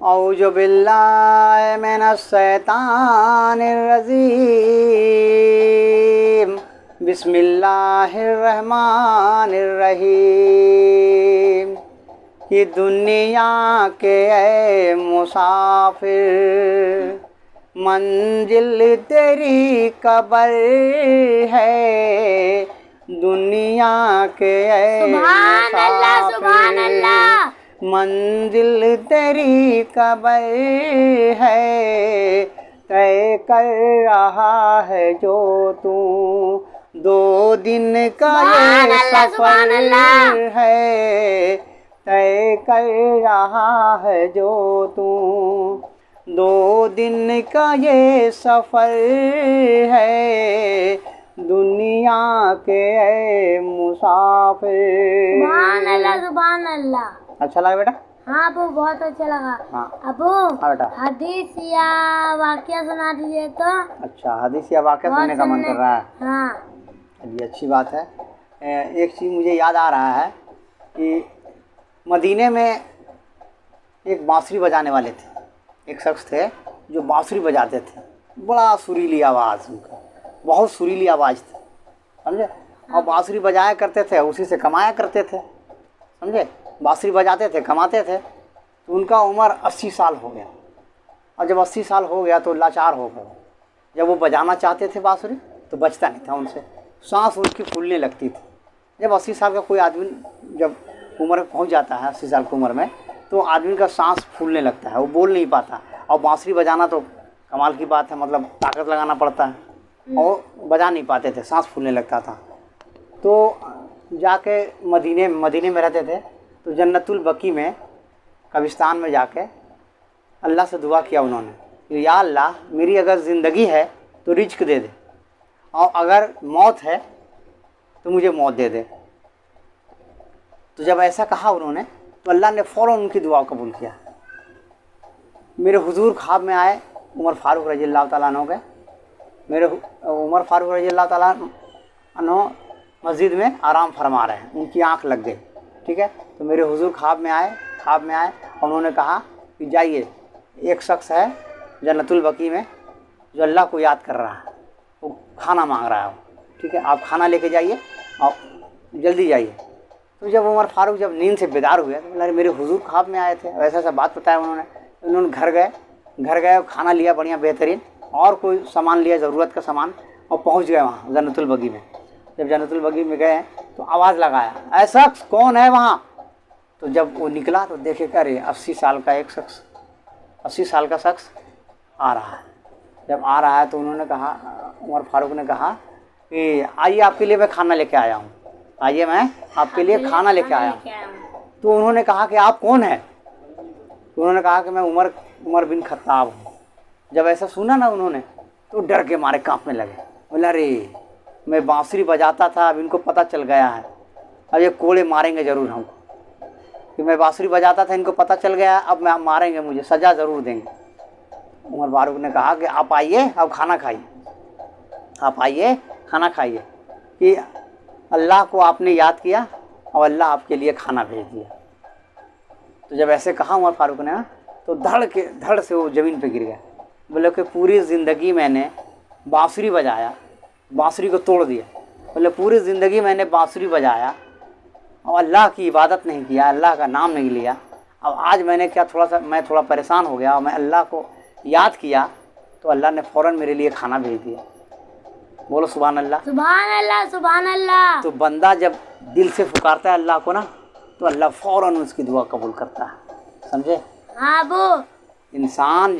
औज़ु बिल्लाहि मिनश्शैतानिर्रजीम। बिस्मिल्लाहिर्रहमानिर्रहीम। कि दुनिया के ऐ मुसाफिर, मंजिल तेरी कब्र है। दुनिया के ऐ मुसाफिर, मंजिल तेरी कब्र है। तय कर रहा है जो तू 2 दिन का ये सफर है। तय कर रहा है जो तू 2 दिन का ये सफर है। दुनिया के ऐ मुसाफिर। सुभान अल्लाह, सुभान अल्लाह। अच्छा लगा बेटा? हाँ अबू, बहुत अच्छा लगा। हाँ अबू, हाँ बेटा। हदीस या वाकया सुना दीजिए तो। अच्छा, हदीस या वाकया सुनने का मन कर रहा है? हाँ। चलिए, अच्छी बात है। एक चीज़ मुझे याद आ रहा है कि मदीने में एक बांसुरी बजाने वाले थे। एक शख्स थे जो बांसुरी बजाते थे। बड़ा सुरीली आवाज़ उनका, बहुत सुरीली आवाज़ थी, समझे। और बांसुरी बजाया करते थे, उसी से कमाया करते थे, समझे। बांसुरी बजाते थे, कमाते थे। तो उनका उम्र 80 साल हो गया। और जब 80 साल हो गया तो लाचार हो गए। जब वो बजाना चाहते थे बांसुरी तो बजता नहीं था उनसे, सांस उनकी फूलने लगती थी। जब 80 साल का कोई आदमी जब उम्र पहुंच जाता है, 80 साल की उम्र में, तो आदमी का सांस फूलने लगता है, वो बोल नहीं पाता। और बांसुरी बजाना तो कमाल की बात है, मतलब ताकत लगाना पड़ता है, और बजा नहीं पाते थे, सांस फूलने लगता था। तो जाके मदीने में रहते थे। तो जन्नतुल बकी में, कब्रिस्तान में जाके अल्लाह से दुआ किया उन्होंने, या अल्लाह, मेरी अगर ज़िंदगी है तो रिज्क दे दे, और अगर मौत है तो मुझे मौत दे दे। तो जब ऐसा कहा उन्होंने तो अल्लाह ने फ़ौरन उनकी दुआ कबूल किया। मेरे हुजूर ख्वाब में आए, उमर फ़ारूक रज़ियल्लाहु ताला अन्हु के। मेरे उमर फ़ारूक रज़ियल्लाहु ताला अन्हु मस्जिद में आराम फरमा रहे हैं, उनकी आँख लग गई, ठीक है। तो मेरे हुजूर ख्वाब में आए और उन्होंने कहा कि जाइए, एक शख्स है जन्नतुल बकी में जो अल्लाह को याद कर रहा है, वो खाना मांग रहा है, ठीक है, आप खाना लेके जाइए और जल्दी जाइए। तो जब उमर फ़ारूक जब नींद से बेदार हुए तो बोला, मेरे हुजूर ख्वाब में आए थे, वैसा सा बात बताया उन्होंने घर गए, खाना लिया बढ़िया बेहतरीन, और कोई सामान लिया, ज़रूरत का सामान, और पहुंच गए वहाँ जन्नतुल बकी में। जब जन्नतुल बकी में गए तो आवाज़ लगाया, ऐ शख्स कौन है वहाँ? तो जब वो निकला तो देखे कि अरे 80 साल का एक शख्स, 80 साल का शख्स आ रहा है। जब आ रहा है तो उन्होंने कहा, उमर फ़ारूक ने कहा कि आइए, आपके लिए मैं खाना लेके आया हूँ, आइए मैं आपके लिए खाना लेके आया हूँ। तो उन्होंने कहा कि आप कौन हैं? तो उन्होंने कहा कि मैं उमर बिन खत्ताब हूँ। जब ऐसा सुना ना उन्होंने तो डर के मारे कांपने लगे। बोला, अरे मैं बांसुरी बजाता था, अब इनको पता चल गया है, अब ये कोड़े मारेंगे ज़रूर हमको, कि मैं बांसुरी बजाता था, इनको पता चल गया, अब मैं मारेंगे, मुझे सज़ा ज़रूर देंगे। उमर फ़ारूक ने कहा कि आप आइए, अब खाना खाइए, आप आइए खाना खाइए, कि अल्लाह को आपने याद किया और अल्लाह आपके लिए खाना भेज दिया। तो जब ऐसे कहा उमर फ़ारूक ने, तो धड़ से वो ज़मीन पे गिर गया। बोले कि पूरी ज़िंदगी मैंने बांसुरी बजाया, बांसुरी को तोड़ दिया। बोले पूरी ज़िंदगी मैंने बांसुरी बजाया और अल्लाह की इबादत नहीं किया, अल्लाह का नाम नहीं लिया। अब आज मैंने क्या, मैं थोड़ा परेशान हो गया और मैं अल्लाह को याद किया तो अल्लाह ने फ़ौरन मेरे लिए खाना भेज दिया। बोलो सुभान अल्लाह, सुभान अल्लाह, सुभान अल्लाह। तो बंदा जब दिल से पुकारता है अल्लाह को ना, तो अल्लाह फ़ौरन उसकी दुआ कबूल करता है, समझे। हाँ वो इंसान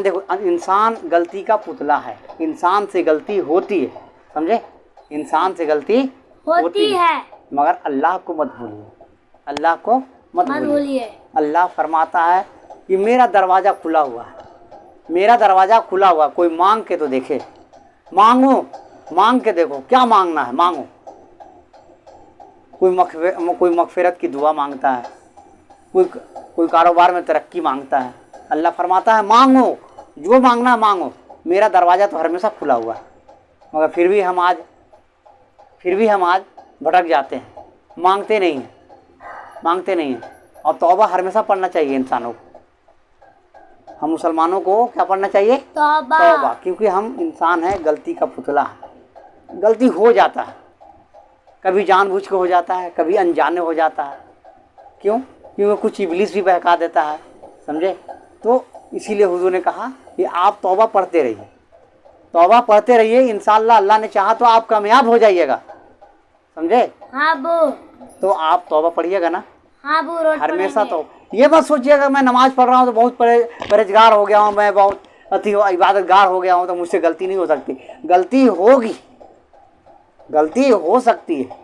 देखो, इंसान गलती का पुतला है, इंसान से गलती होती है, समझे, इंसान से गलती होती है, मगर अल्लाह को मत भूलिए, अल्लाह को मत भूलिए। अल्लाह फरमाता है कि मेरा दरवाज़ा खुला हुआ है, मेरा दरवाज़ा खुला हुआ, कोई मांग के तो देखे, मांगो, मांग के देखो क्या मांगना है, मांगो। कोई मगफिरत की दुआ मांगता है, कोई कारोबार में तरक्की मांगता है। अल्लाह फरमाता है मांगो, जो मांगना मांगो, मेरा दरवाज़ा तो हमेशा खुला हुआ है। मगर फिर भी हम आज भटक जाते हैं, मांगते नहीं हैं। और तौबा हमेशा पढ़ना चाहिए इंसानों को। हम मुसलमानों को क्या पढ़ना चाहिए? तौबा। तौबा, क्योंकि हम इंसान हैं, गलती का पुतला है। गलती हो जाता है, कभी जानबूझ के हो जाता है, कभी अनजाने हो जाता है। क्यों? क्योंकि कुछ इब्लीस भी बहका देता है, समझे? तो इसीलिए हुजूर ने कहा कि आप तौबा पढ़ते रहिए, तौबा पढ़ते रहिए। इंशाअल्लाह अल्लाह ने चाहा तो आप कामयाब हो जाइएगा, समझे? हाँ बो। तो आप तौबा पढ़िएगा ना हाँ बो, रोज हमेशा। पढ़ेंगे। तो ये मत सोचिएगा मैं नमाज पढ़ रहा हूँ तो बहुत परहेजगार हो गया हूँ, मैं बहुत इबादतगार हो गया हूँ तो मुझसे गलती नहीं हो सकती। गलती होगी, गलती हो सकती है,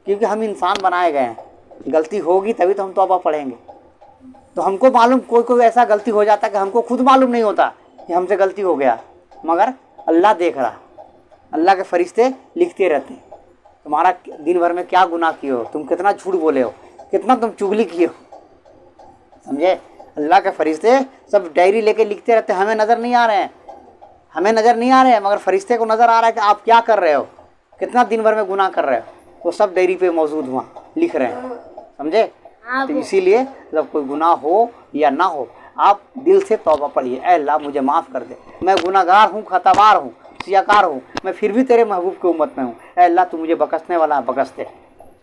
क्योंकि हम इंसान बनाए गए हैं। गलती होगी तभी तो हम तौबा पढ़ेंगे। तो हमको मालूम, कोई कोई ऐसा गलती हो जाता है कि हमको खुद मालूम नहीं होता कि हमसे गलती हो गया, मगर अल्लाह देख रहा, अल्लाह के फरिश्ते लिखते रहते हैं तुम्हारा दिन भर में क्या गुनाह किए हो, तुम कितना झूठ बोले हो, कितना तुम चुगली किए हो, समझे? अल्लाह के फरिश्ते सब डायरी लेके लिखते रहते हैं। हमें नज़र नहीं आ रहे हैं, हमें नज़र नहीं आ रहे हैं, मगर फरिश्ते को नज़र आ रहा है कि आप क्या कर रहे हो, कितना दिन भर में गुनाह कर रहे हो। वो सब डायरी पे मौजूद हुआ लिख रहे हैं, समझे? हाँ तो बो। इसीलिए जब कोई गुनाह हो या ना हो, आप दिल से तौबा पढ़िए, ऐ अल्लाह मुझे माफ़ कर दे, मैं गुनाहगार हूँ, खतावार हूँ, सियाकार हूँ, मैं फिर भी तेरे महबूब की उम्मत में हूँ। ऐ अल्लाह तू मुझे बख्शने वाला है, बख्श दे,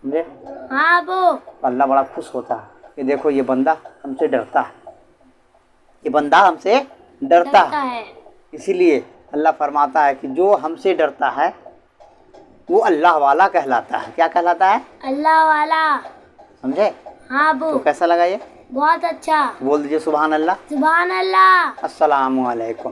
समझे? हाँ बो। अल्लाह बड़ा खुश होता है कि देखो ये बंदा हमसे डरता है, ये बंदा हमसे डरता है। इसीलिए अल्लाह फरमाता है कि जो हमसे डरता है वो अल्लाह वाला कहलाता है। क्या कहलाता है? अल्लाह वाला, समझे? हाँ बो। तो कैसा लगा ये? बहुत अच्छा। बोल दीजिए सुभान अल्लाह। सुभान अल्लाह। अस्सलामु अलैकुम।